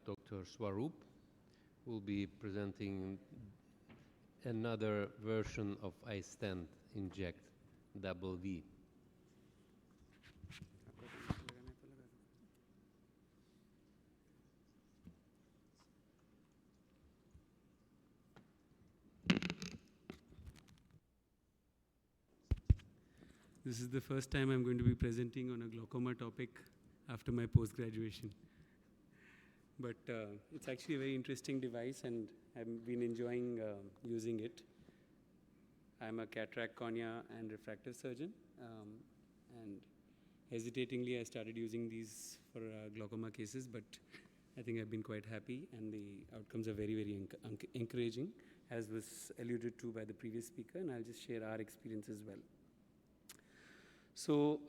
Dr. Swarup will be presenting another version of iStent inject double V. This is the first time I'm going to be presenting on a glaucoma topic after my post-graduation. But it's actually a very interesting device and I've been enjoying using it. I'm a cataract, cornea and refractive surgeon, and hesitatingly I started using these for glaucoma cases, but I think I've been quite happy and the outcomes are very, very encouraging, as was alluded to by the previous speaker, and I'll just share our experience as well. So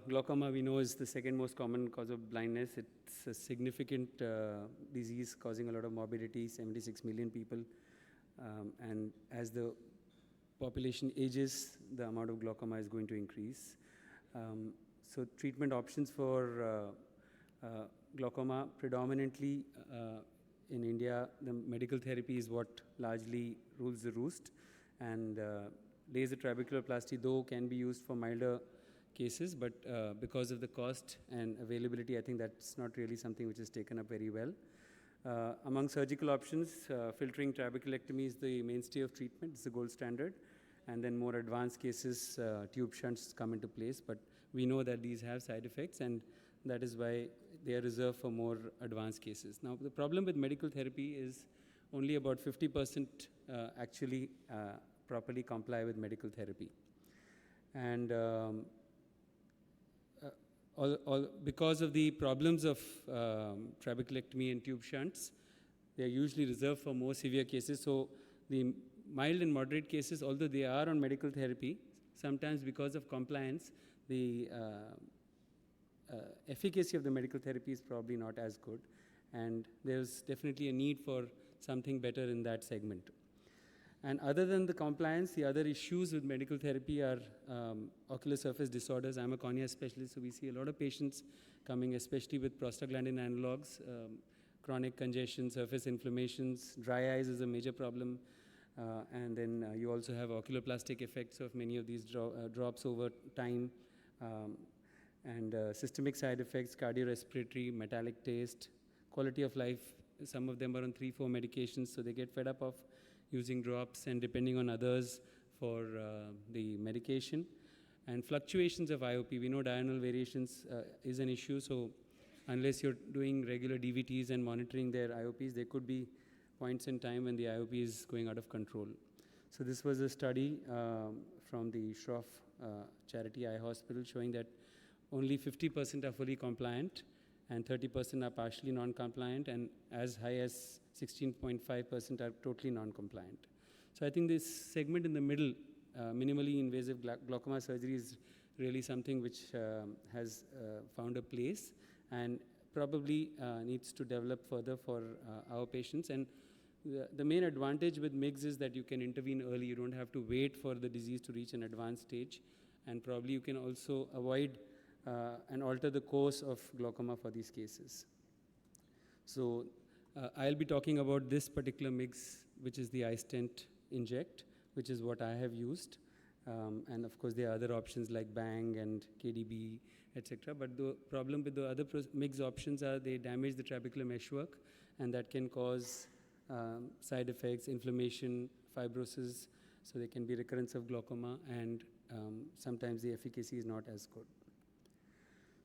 glaucoma, we know, is the second most common cause of blindness. It's a significant disease causing a lot of morbidity, 76 million people. And as the population ages, the amount of glaucoma is going to increase. So treatment options for glaucoma, predominantly in India, the medical therapy is what largely rules the roost. And laser trabeculoplasty, though, can be used for milder cases, but because of the cost and availability, I think that's not really something which is taken up very well. Among surgical options, filtering trabeculectomy is the mainstay of treatment. It's the gold standard. And then more advanced cases, tube shunts come into place. But we know that these have side effects, and that is why they are reserved for more advanced cases. Now, the problem with medical therapy is only about 50% actually properly comply with medical therapy. And because of the problems of trabeculectomy and tube shunts, they are usually reserved for more severe cases. So the mild and moderate cases, although they are on medical therapy, sometimes because of compliance, the efficacy of the medical therapy is probably not as good. And there's definitely a need for something better in that segment. And other than the compliance, the other issues with medical therapy are ocular surface disorders. I'm a cornea specialist, so we see a lot of patients coming, especially with prostaglandin analogs, chronic congestion, surface inflammations. Dry eyes is a major problem. And then you also have oculoplastic effects of many of these drops over time. And systemic side effects, cardiorespiratory, metallic taste, quality of life. Some of them are on 3-4 medications, so they get fed up of using drops and depending on others for the medication. And fluctuations of IOP, we know diurnal variations is an issue, so unless you're doing regular DVTs and monitoring their IOPs, there could be points in time when the IOP is going out of control. So this was a study from the Swarup Charity Eye Hospital showing that only 50% are fully compliant and 30% are partially non-compliant, and as high as 16.5% are totally non-compliant. So I think this segment in the middle, minimally invasive glaucoma surgery, is really something which has found a place and probably needs to develop further for our patients. And the main advantage with MIGS is that you can intervene early. You don't have to wait for the disease to reach an advanced stage, and probably you can also avoid and alter the course of glaucoma for these cases. So I'll be talking about this particular MIGS, which is the iStent inject, which is what I have used. And of course, there are other options like Bang and KDB, etc. But the problem with the other MIGS options are they damage the trabecular meshwork, and that can cause side effects, inflammation, fibrosis. So there can be recurrence of glaucoma, and sometimes the efficacy is not as good.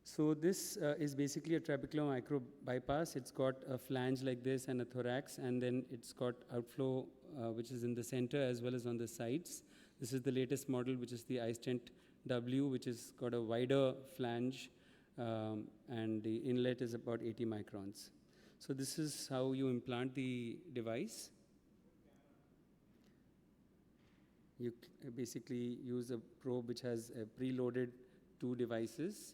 So this is basically a trabecular micro bypass. It's got a flange like this and a thorax, and then it's got outflow which is in the center as well as on the sides. This is the latest model, which is the iStent W, which has got a wider flange, and the inlet is about 80 microns. So this is how you implant the device. You basically use a probe which has preloaded 2 devices,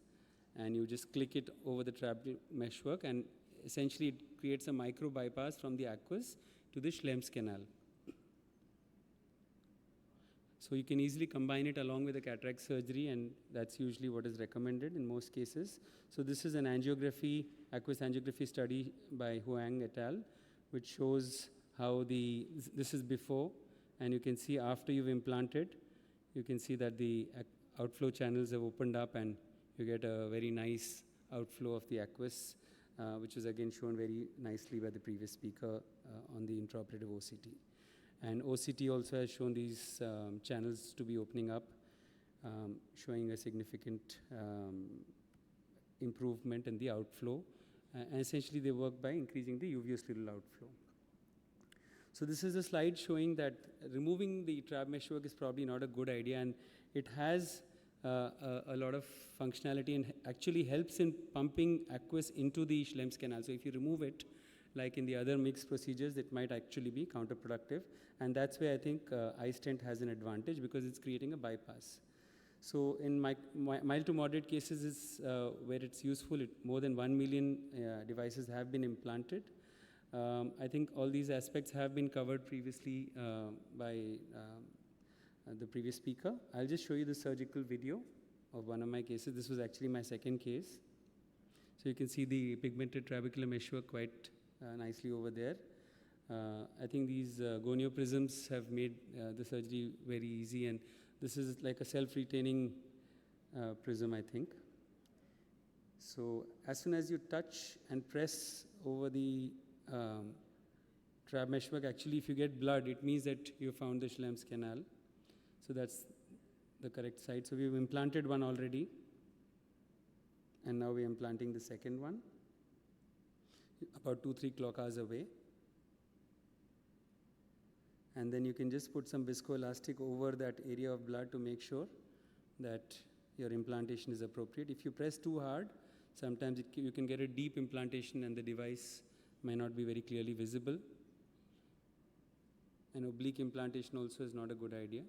and you just click it over the trabecular meshwork, and essentially it creates a micro bypass from the aqueous to the Schlemm's canal. So you can easily combine it along with the cataract surgery, and that's usually what is recommended in most cases. So this is an angiography aqueous angiography study by Huang et al., which shows how this is before, and you can see after you've implanted, you can see that the outflow channels have opened up and you get a very nice outflow of the aqueous, which was again shown very nicely by the previous speaker on the intraoperative OCT. And OCT also has shown these channels to be opening up, showing a significant improvement in the outflow. And essentially, they work by increasing the uveous little outflow. So this is a slide showing that removing the trab meshwork is probably not a good idea, and it has a lot of functionality and actually helps in pumping aqueous into the Schlemm's canal. So if you remove it, like in the other mixed procedures, it might actually be counterproductive. And that's where I think iStent has an advantage, because it's creating a bypass. So in mild to moderate cases is where it's useful. More than 1 million devices have been implanted. I think all these aspects have been covered previously by the previous speaker. I'll just show you the surgical video of one of my cases. This was actually my second case. So you can see the pigmented trabecular meshwork quite nicely over there. I think these gonio prisms have made the surgery very easy, and this is like a self-retaining prism, I think. So as soon as you touch and press over the trab meshwork, actually if you get blood, it means that you found the Schlemm's canal. So that's the correct side. So we've implanted one already, and now we're implanting the second one, about 2-3 clock hours away. And then you can just put some viscoelastic over that area of blood to make sure that your implantation is appropriate. If you press too hard, sometimes you can get a deep implantation and the device may not be very clearly visible. An oblique implantation also is not a good idea,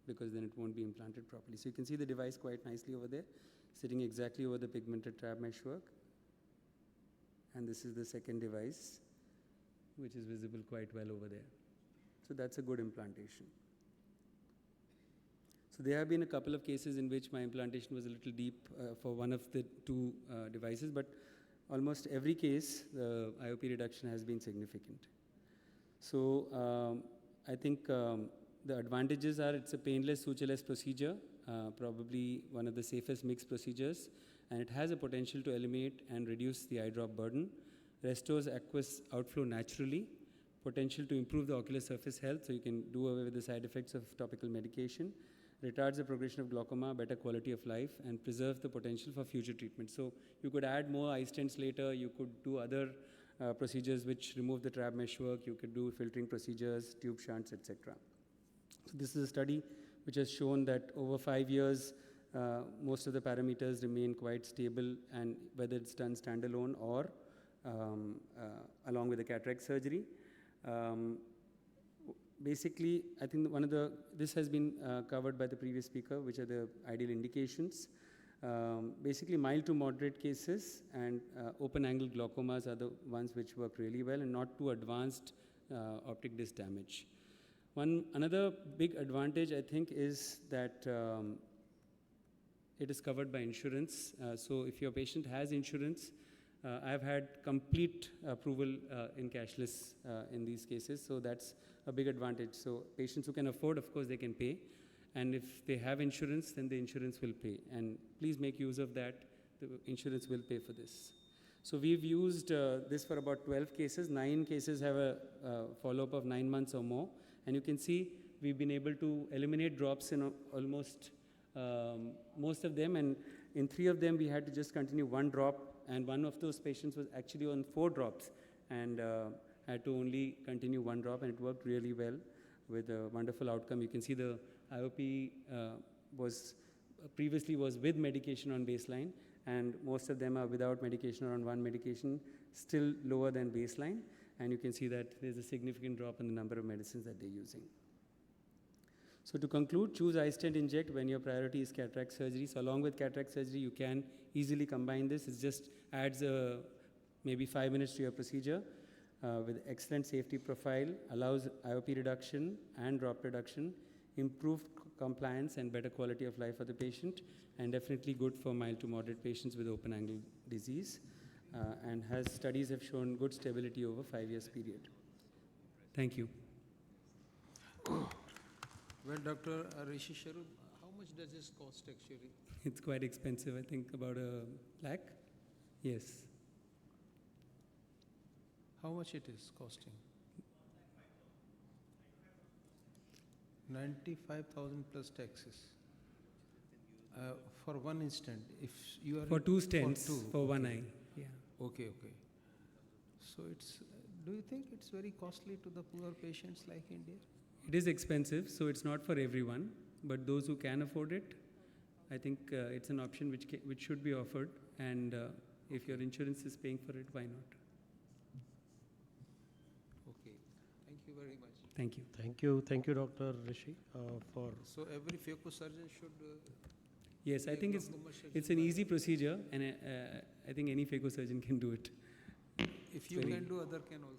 because then it won't be implanted properly. So you can see the device quite nicely over there, sitting exactly over the pigmented trab meshwork. And this is the second device, which is visible quite well over there. So that's a good implantation. So there have been a couple of cases in which my implantation was a little deep for one of the two devices, but almost every case, the IOP reduction has been significant. So I think the advantages are it's a painless, sutureless procedure, probably one of the safest mixed procedures, and it has a potential to eliminate and reduce the eye drop burden, restores aqueous outflow naturally, potential to improve the ocular surface health, so you can do away with the side effects of topical medication, retards the progression of glaucoma, better quality of life, and preserve the potential for future treatment. So you could add more iStents later, you could do other procedures which remove the trab meshwork, you could do filtering procedures, tube shunts, etc. So this is a study which has shown that over 5 years, most of the parameters remain quite stable, and whether it's done standalone or along with the cataract surgery. Basically, I think this has been covered by the previous speaker, which are the ideal indications. Basically, mild to moderate cases and open angle glaucomas are the ones which work really well, and not too advanced optic disc damage. Another big advantage, I think, is that it is covered by insurance. So if your patient has insurance, I've had complete approval in cashless in these cases, so that's a big advantage. So patients who can afford, of course, they can pay, and if they have insurance, then the insurance will pay. And please make use of that. The insurance will pay for this. So we've used this for about 12 cases. 9 cases have a follow-up of 9 months or more. And you can see we've been able to eliminate drops in almost most of them. And in 3 of them, we had to just continue 1 drop. And one of those patients was actually on 4 drops and had to only continue 1 drop. And it worked really well with a wonderful outcome. You can see the IOP previously was with medication on baseline. And most of them are without medication or on 1 medication, still lower than baseline. And you can see that there's a significant drop in the number of medicines that they're using. So to conclude, choose iStent inject when your priority is cataract surgery. So along with cataract surgery, you can easily combine this. It just adds maybe 5 minutes to your procedure with excellent safety profile, allows IOP reduction and drop reduction, improved compliance and better quality of life for the patient, and definitely good for mild to moderate patients with open angle disease. and studies have shown good stability over 5 years period. Thank you. Well, Dr. Rishi Swarup, how much does this cost actually? It's quite expensive, I think about $1 lakh. Yes. How much it is costing? 95,000 plus taxes. For one iStent, if you are For 2 stents, for one okay. eye. Yeah. Okay. So do you think it's very costly to the poor patients like India? It is expensive, so it's not for everyone. But those who can afford it, I think it's an option which should be offered. And if your insurance is paying for it, why not? Okay. Thank you very much. Thank you. Thank you, Dr. Rishi, for. So every phaco surgeon should. Yes, I think it's an easy procedure, and I think any phaco surgeon can do it. If you can do, other can also.